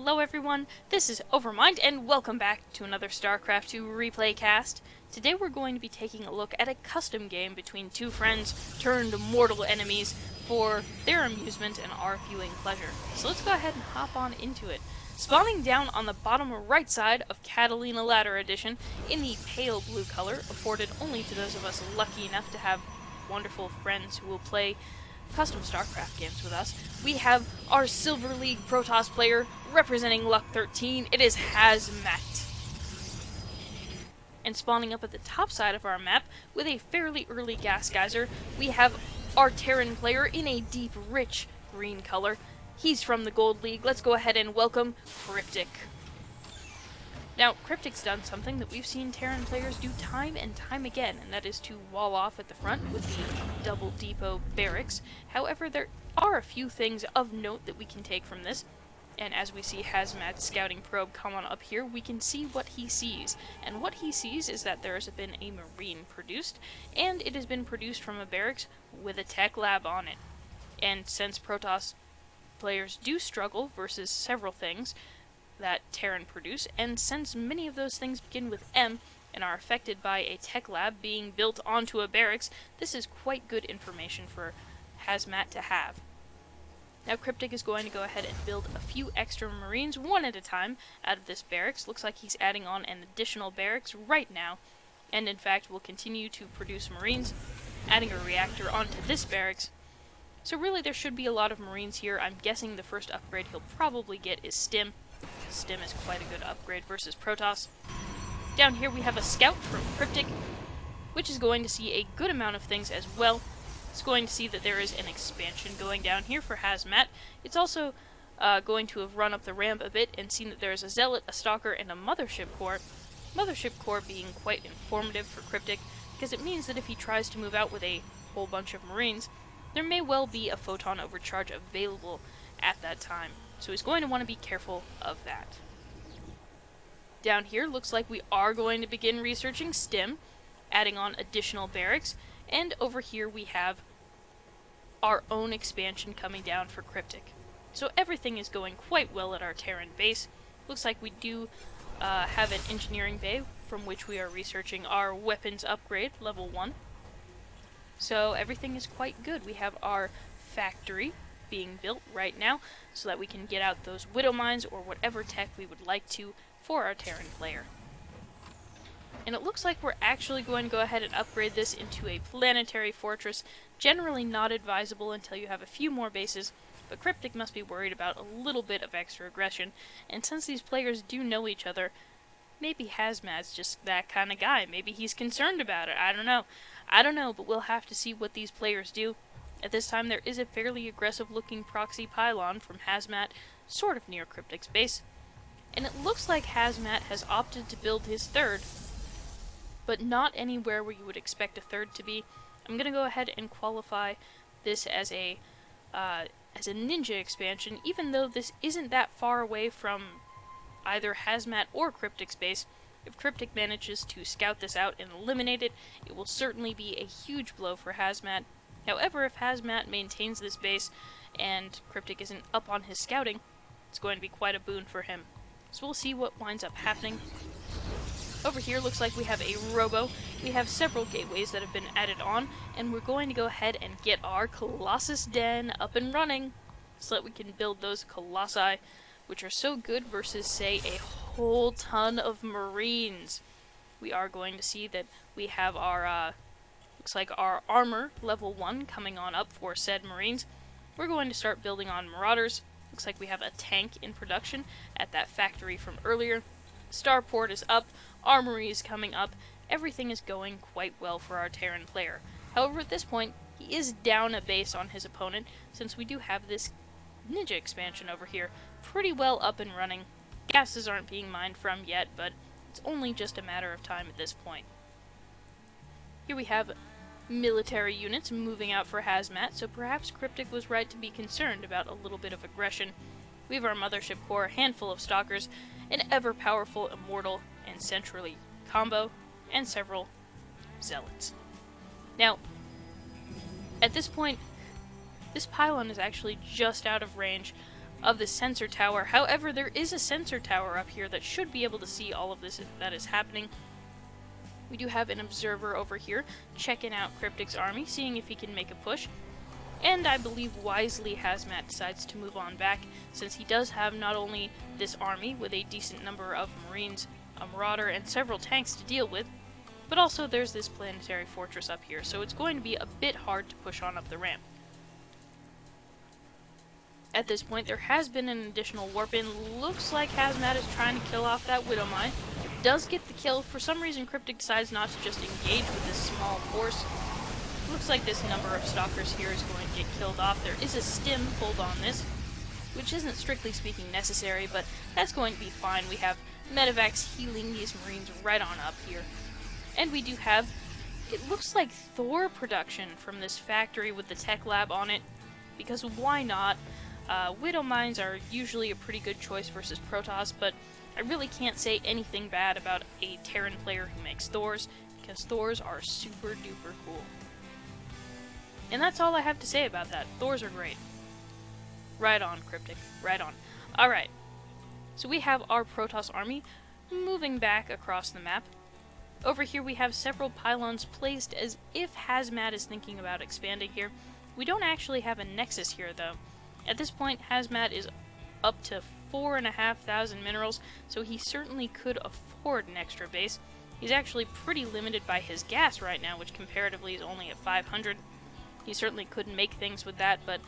Hello everyone, this is Overmind, and welcome back to another StarCraft 2 replay cast. Today we're going to be taking a look at a custom game between two friends turned mortal enemies for their amusement and our viewing pleasure. So let's go ahead and hop on into it. Spawning down on the bottom right side of Catalina Ladder Edition in the pale blue color, afforded only to those of us lucky enough to have wonderful friends who will play custom StarCraft games with us, we have our Silver League Protoss player representing Luck 13. It is HazMatt. And spawning up at the top side of our map with a fairly early gas geyser, we have our Terran player in a deep, rich green color. He's from the Gold League. Let's go ahead and welcome Cryptik. Now, Cryptik's done something that we've seen Terran players do time and time again, and that is to wall off at the front with the double depot barracks. However, there are a few things of note that we can take from this, and as we see HazMatt's scouting probe come on up here, we can see what he sees. And what he sees is that there has been a Marine produced, and it has been produced from a barracks with a tech lab on it. And since Protoss players do struggle versus several things that Terran produce, and since many of those things begin with M and are affected by a tech lab being built onto a barracks, this is quite good information for HazMatt to have. Now Cryptik is going to go ahead and build a few extra Marines one at a time out of this barracks. Looks like he's adding on an additional barracks right now, and in fact will continue to produce Marines, adding a reactor onto this barracks. So really there should be a lot of Marines here. I'm guessing the first upgrade he'll probably get is Stim. Stim is quite a good upgrade versus Protoss. Down here we have a scout from Cryptik, which is going to see a good amount of things as well. It's going to see that there is an expansion going down here for HazMatt. It's also going to have run up the ramp a bit and seen that there is a Zealot, a Stalker, and a Mothership Core. Mothership Core being quite informative for Cryptik, because it means that if he tries to move out with a whole bunch of Marines, there may well be a photon overcharge available at that time. So he's going to want to be careful of that. Down here, looks like we are going to begin researching Stim, adding on additional barracks, and over here we have our own expansion coming down for Cryptik. So everything is going quite well at our Terran base. Looks like we do have an engineering bay from which we are researching our weapons upgrade, level 1. So everything is quite good. We have our factory being built right now so that we can get out those Widow Mines or whatever tech we would like to for our Terran player. And it looks like we're actually going to go ahead and upgrade this into a planetary fortress. Generally not advisable until you have a few more bases, but Cryptik must be worried about a little bit of extra aggression, and since these players do know each other, maybe HazMatt's just that kind of guy. Maybe he's concerned about it. I don't know, but we'll have to see what these players do. At this time, there is a fairly aggressive-looking proxy pylon from HazMatt, sort of near Cryptik's base. And it looks like HazMatt has opted to build his third, but not anywhere where you would expect a third to be. I'm going to go ahead and qualify this as a ninja expansion, even though this isn't that far away from either HazMatt or Cryptik's base. If Cryptik manages to scout this out and eliminate it, it will certainly be a huge blow for HazMatt. However, if HazMatt maintains this base and Cryptik isn't up on his scouting, it's going to be quite a boon for him. So we'll see what winds up happening. Over here looks like we have a robo. We have several gateways that have been added on, and we're going to go ahead and get our Colossus Den up and running so that we can build those Colossi, which are so good versus, say, a whole ton of Marines. We are going to see that we have our looks like our armor, level 1, coming on up for said Marines. We're going to start building on Marauders. Looks like we have a tank in production at that factory from earlier. Starport is up, Armory is coming up. Everything is going quite well for our Terran player. However, at this point, he is down a base on his opponent, since we do have this ninja expansion over here pretty well up and running. Gases aren't being mined from yet, but it's only just a matter of time at this point. Here we have military units moving out for HazMatt, so perhaps Cryptik was right to be concerned about a little bit of aggression. We have our Mothership Core, a handful of Stalkers, an ever-powerful Immortal and Centrally combo, and several Zealots. Now, at this point, this pylon is actually just out of range of the sensor tower. However, there is a sensor tower up here that should be able to see all of this that is happening. We do have an observer over here checking out Cryptik's army, seeing if he can make a push. And I believe wisely HazMatt decides to move on back, since he does have not only this army with a decent number of marines, a marauder, and several tanks to deal with, but also there's this planetary fortress up here, so it's going to be a bit hard to push on up the ramp. At this point, there has been an additional warp in. Looks like HazMatt is trying to kill off that Widow Mine. Does get the kill. For some reason, Cryptik decides not to just engage with this small force. Looks like this number of stalkers here is going to get killed off. There is a stim pulled on this, which isn't strictly speaking necessary, but that's going to be fine. We have medevacs healing these marines right on up here. And we do have, it looks like Thor production from this factory with the tech lab on it, because why not? Widow Mines are usually a pretty good choice versus Protoss, but I really can't say anything bad about a Terran player who makes Thors, because Thors are super duper cool. And that's all I have to say about that. Thors are great. Right on, Cryptik. Right on. Alright. So we have our Protoss army moving back across the map. Over here we have several pylons placed as if HazMatt is thinking about expanding here. We don't actually have a nexus here, though. At this point, HazMatt is up to 4,500 minerals, so he certainly could afford an extra base. He's actually pretty limited by his gas right now, which comparatively is only at 500. He certainly could make things with that, but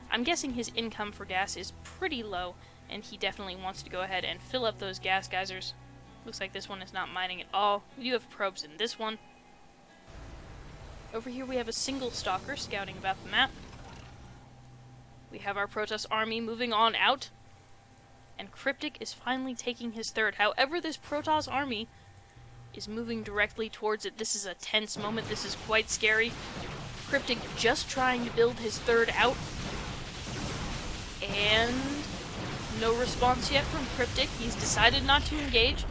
I'm guessing his income for gas is pretty low, and he definitely wants to go ahead and fill up those gas geysers. Looks like this one is not mining at all. We do have probes in this one. Over here we have a single stalker scouting about the map. We have our Protoss army moving on out, and Cryptik is finally taking his third. However, this Protoss army is moving directly towards it. This is a tense moment. This is quite scary. Cryptik just trying to build his third out, and no response yet from Cryptik. He's decided not to engage.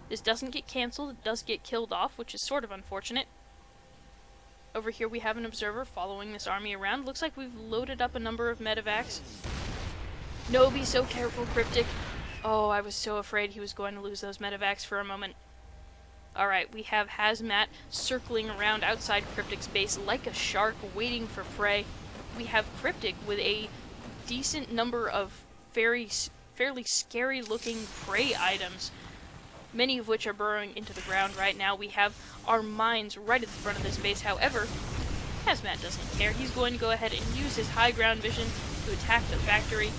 This doesn't get cancelled, it does get killed off, which is sort of unfortunate. Over here we have an observer following this army around. Looks like we've loaded up a number of medevacs. No, be so careful, Cryptik. Oh, I was so afraid he was going to lose those medevacs for a moment. Alright, we have HazMatt circling around outside Cryptik's base like a shark waiting for prey. We have Cryptik with a decent number of fairly scary looking prey items, many of which are burrowing into the ground right now. We have our mines right at the front of this base. However, HazMatt doesn't care. He's going to go ahead and use his high ground vision to attack the factory.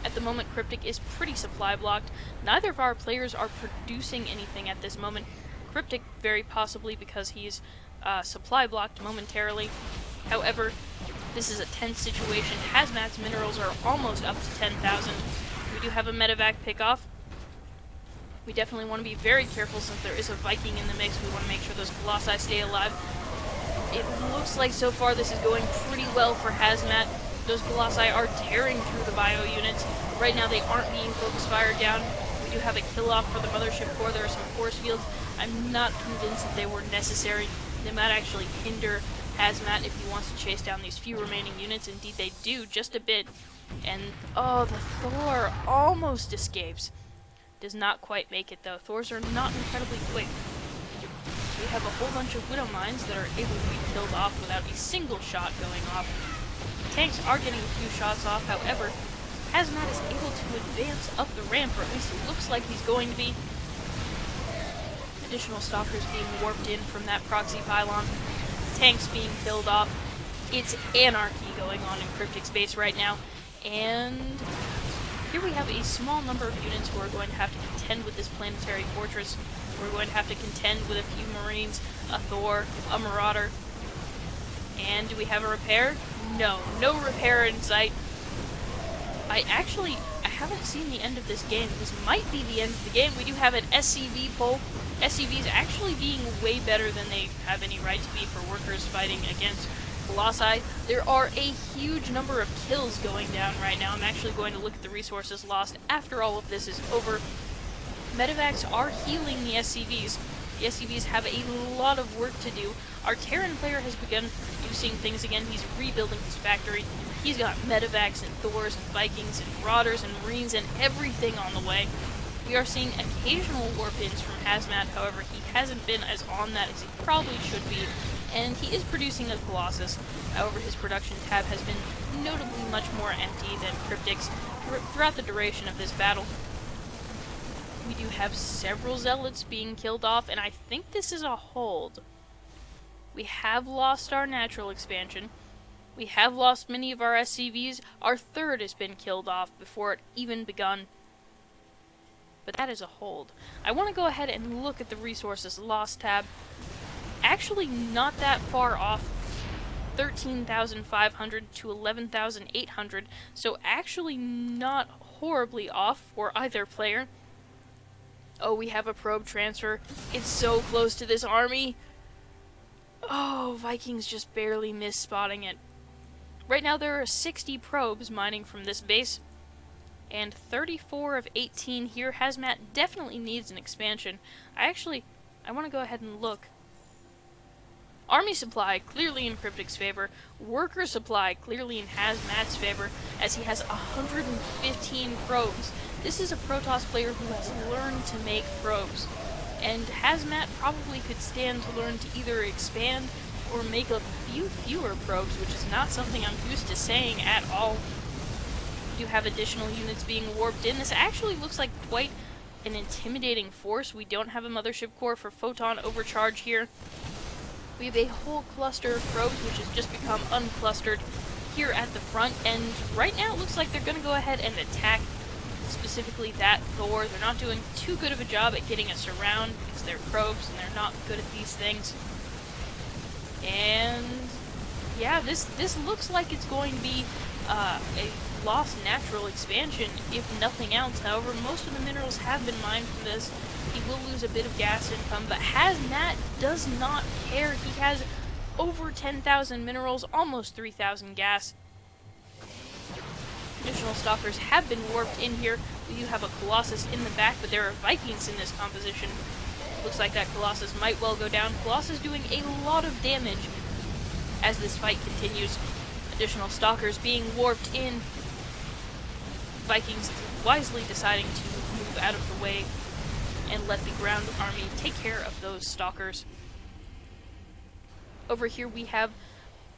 At the moment, Cryptik is pretty supply blocked. Neither of our players are producing anything at this moment. Cryptik very possibly because he's supply blocked momentarily. However, this is a tense situation. HazMatt's minerals are almost up to 10,000. We do have a medevac pick off. We definitely want to be very careful since there is a Viking in the mix. We want to make sure those Colossi stay alive. It looks like so far this is going pretty well for HazMatt. Those Colossi are tearing through the bio units. Right now they aren't being focus fired down. We do have a kill off for the mothership core. There are some force fields. I'm not convinced that they were necessary. They might actually hinder HazMatt if he wants to chase down these few remaining units. Indeed they do, just a bit. And, oh, the Thor almost escapes. Does not quite make it though. Thors are not incredibly quick. We have a whole bunch of Widow Mines that are able to be killed off without a single shot going off. Tanks are getting a few shots off, however, HazMatt is able to advance up the ramp, or at least it looks like he's going to be. Additional stalkers being warped in from that proxy pylon. Tanks being killed off. It's anarchy going on in Cryptik's base right now. And here we have a small number of units who are going to have to contend with this planetary fortress. We're going to have to contend with a few Marines, a Thor, a Marauder. And do we have a repair? No, no repair in sight. I haven't seen the end of this game. This might be the end of the game. We do have an SCV pull. SCVs actually being way better than they have any right to be for workers fighting against Colossi. There are a huge number of kills going down right now. I'm actually going to look at the resources lost after all of this is over. Medevacs are healing the SCVs. The SCVs have a lot of work to do. Our Terran player has begun producing things again. He's rebuilding his factory. He's got medevacs and Thors and Vikings and Marauders and Marines and everything on the way. We are seeing occasional warp-ins from HazMatt, however, he hasn't been as on that as he probably should be, and he is producing a Colossus. However, his production tab has been notably much more empty than Cryptik's throughout the duration of this battle. We do have several Zealots being killed off, and I think this is a hold. We have lost our natural expansion. We have lost many of our SCVs. Our third has been killed off before it even begun. But that is a hold. I want to go ahead and look at the resources lost tab. Actually not that far off. 13,500 to 11,800. So actually not horribly off for either player. Oh, we have a probe transfer. It's so close to this army. Oh, Vikings just barely missed spotting it. Right now there are 60 probes mining from this base, and 34 of 18 here. HazMatt definitely needs an expansion. I want to go ahead and look. Army supply, clearly in Cryptik's favor. Worker supply, clearly in HazMatt's favor, as he has 115 probes. This is a Protoss player who has learned to make probes, and HazMatt probably could stand to learn to either expand or make a few fewer probes, which is not something I'm used to saying at all. We do have additional units being warped in. This actually looks like quite an intimidating force. We don't have a mothership core for photon overcharge here. We have a whole cluster of probes which has just become unclustered here at the front, and right now it looks like they're going to go ahead and attack specifically that Thor. They're not doing too good of a job at getting us around because they're probes and they're not good at these things. And yeah, this looks like it's going to be a lost natural expansion, if nothing else. However, most of the minerals have been mined from this. He will lose a bit of gas income, but HazMatt does not care. He has over 10,000 minerals, almost 3,000 gas. Additional stalkers have been warped in here. We do have a Colossus in the back, but there are Vikings in this composition. Looks like that Colossus might well go down. Colossus doing a lot of damage as this fight continues. Additional stalkers being warped in. Vikings wisely deciding to move out of the way and let the ground army take care of those stalkers. Over here we have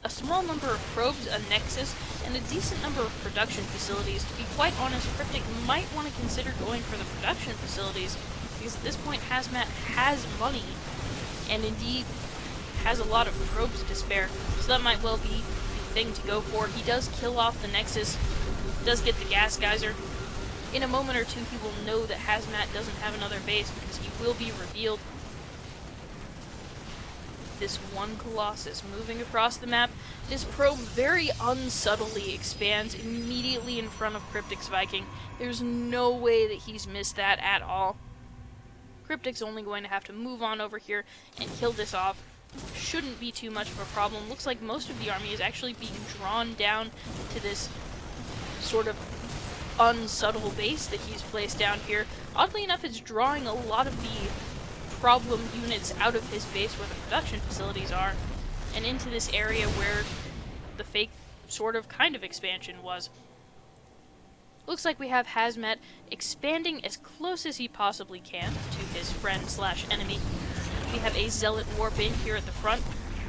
a small number of probes, a nexus, and a decent number of production facilities. To be quite honest, Cryptik might want to consider going for the production facilities, because at this point HazMatt has money, and indeed has a lot of probes to spare, so that might well be the thing to go for. He does kill off the nexus, does get the gas geyser. In a moment or two he will know that HazMatt doesn't have another base, because he will be revealed. This one Colossus moving across the map. This probe very unsubtly expands immediately in front of Cryptik's Viking. There's no way that he's missed that at all. Cryptik's only going to have to move on over here and kill this off. Shouldn't be too much of a problem. Looks like most of the army is actually being drawn down to this sort of unsubtle base that he's placed down here. Oddly enough, it's drawing a lot of the problem units out of his base where the production facilities are, and into this area where the fake sort of kind of expansion was. Looks like we have HazMatt expanding as close as he possibly can to his friend/enemy. We have a Zealot warp in here at the front.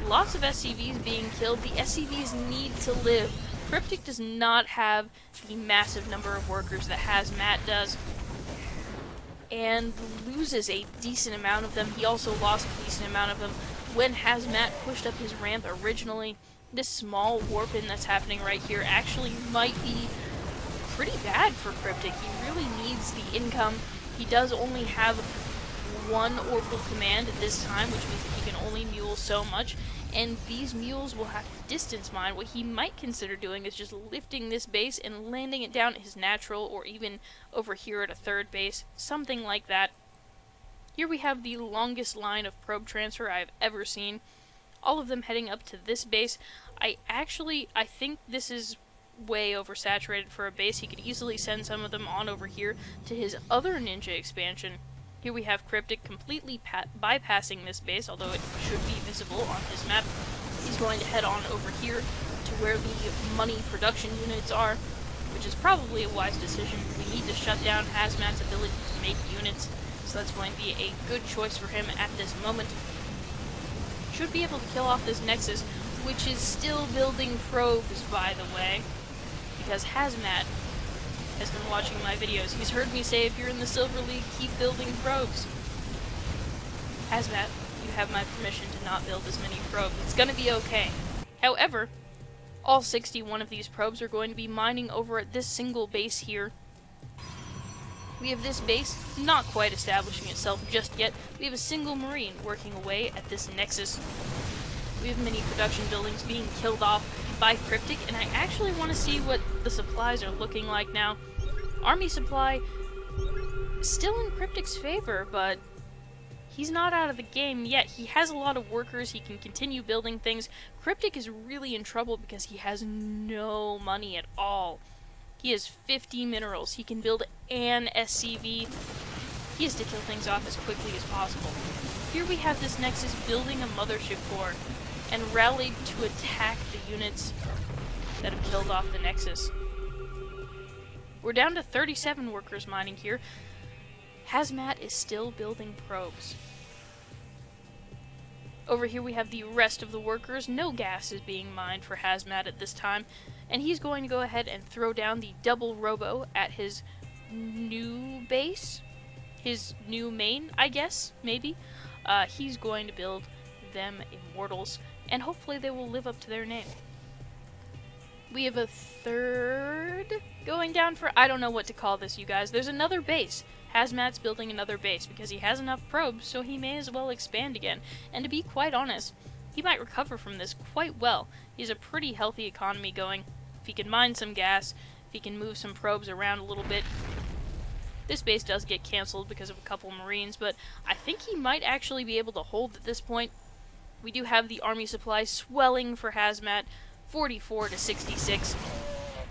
Lots of SCVs being killed. The SCVs need to live. Cryptik does not have the massive number of workers that HazMatt does, and loses a decent amount of them. He also lost a decent amount of them when HazMatt pushed up his ramp originally. This small warp-in that's happening right here actually might be pretty bad for Cryptik. He really needs the income. He does only have one orbital command at this time, which means that he can only mule so much, and these mules will have to distance mine. What he might consider doing is just lifting this base and landing it down at his natural, or even over here at a third base, something like that. Here we have the longest line of probe transfer I've ever seen, all of them heading up to this base. I think this is way oversaturated for a base. He could easily send some of them on over here to his other ninja expansion. Here we have Cryptik completely bypassing this base, although it should be visible on his map. He's going to head on over here to where the money production units are, which is probably a wise decision. We need to shut down HazMatt's ability to make units, so that's going to be a good choice for him at this moment. Should be able to kill off this Nexus, which is still building probes, by the way, because HazMatt has been watching my videos. He's heard me say, if you're in the Silver League, keep building probes. HazMatt, you have my permission to not build as many probes. It's gonna be okay. However, all 61 of these probes are going to be mining over at this single base here. We have this base not quite establishing itself just yet. We have a single Marine working away at this Nexus. We have many production buildings being killed off by Cryptik, and I actually want to see what the supplies are looking like now. Army supply still in Cryptik's favor, but he's not out of the game yet. He has a lot of workers, he can continue building things. Cryptik is really in trouble because he has no money at all. He has 50 minerals, he can build an SCV. He has to kill things off as quickly as possible. Here we have this Nexus building a mothership core, and rallied to attack the units that have killed off the Nexus. We're down to 37 workers mining here. HazMatt is still building probes. Over here we have the rest of the workers. No gas is being mined for HazMatt at this time, and he's going to go ahead and throw down the double robo at his new base. His new main, I guess, maybe. He's going to build them immortals, and hopefully they will live up to their name. We have a third going down for... I don't know what to call this, you guys. There's another base. HazMatt's building another base because he has enough probes, so he may as well expand again. And to be quite honest, he might recover from this quite well. He has a pretty healthy economy going. If he can mine some gas, if he can move some probes around a little bit. This base does get cancelled because of a couple Marines, but I think he might actually be able to hold at this point. We do have the army supply swelling for HazMatt, 44 to 66.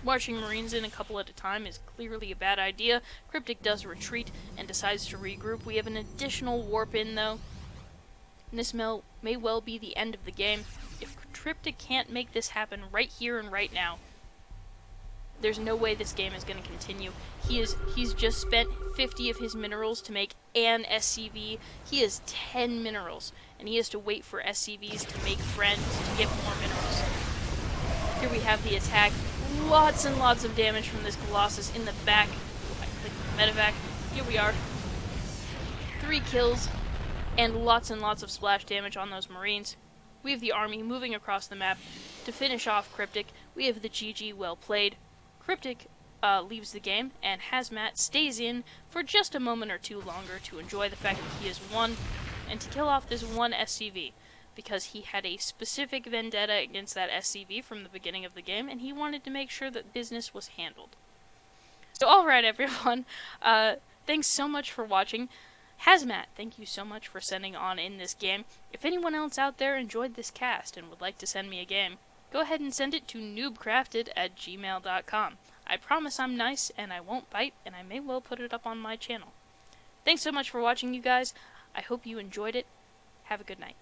Marching Marines in a couple at a time is clearly a bad idea. Cryptik does retreat and decides to regroup. We have an additional warp in, though. And this may well be the end of the game. If Cryptik can't make this happen right here and right now, there's no way this game is going to continue. He's just spent 50 of his minerals to make an SCV. He has 10 minerals, and he has to wait for SCVs to make friends to get more minerals. Here we have the attack. Lots and lots of damage from this Colossus in the back. I click the medevac. Here we are. 3 kills, and lots of splash damage on those Marines. We have the army moving across the map to finish off Cryptik. We have the GG well played. Cryptik leaves the game, and HazMatt stays in for just a moment or two longer to enjoy the fact that he has won, and to kill off this one SCV, because he had a specific vendetta against that SCV from the beginning of the game, and he wanted to make sure that business was handled. So alright everyone, thanks so much for watching. HazMatt, thank you so much for sending on in this game. If anyone else out there enjoyed this cast and would like to send me a game, go ahead and send it to NoobCrafted@gmail.com. I promise I'm nice, and I won't bite, and I may well put it up on my channel. Thanks so much for watching, you guys. I hope you enjoyed it. Have a good night.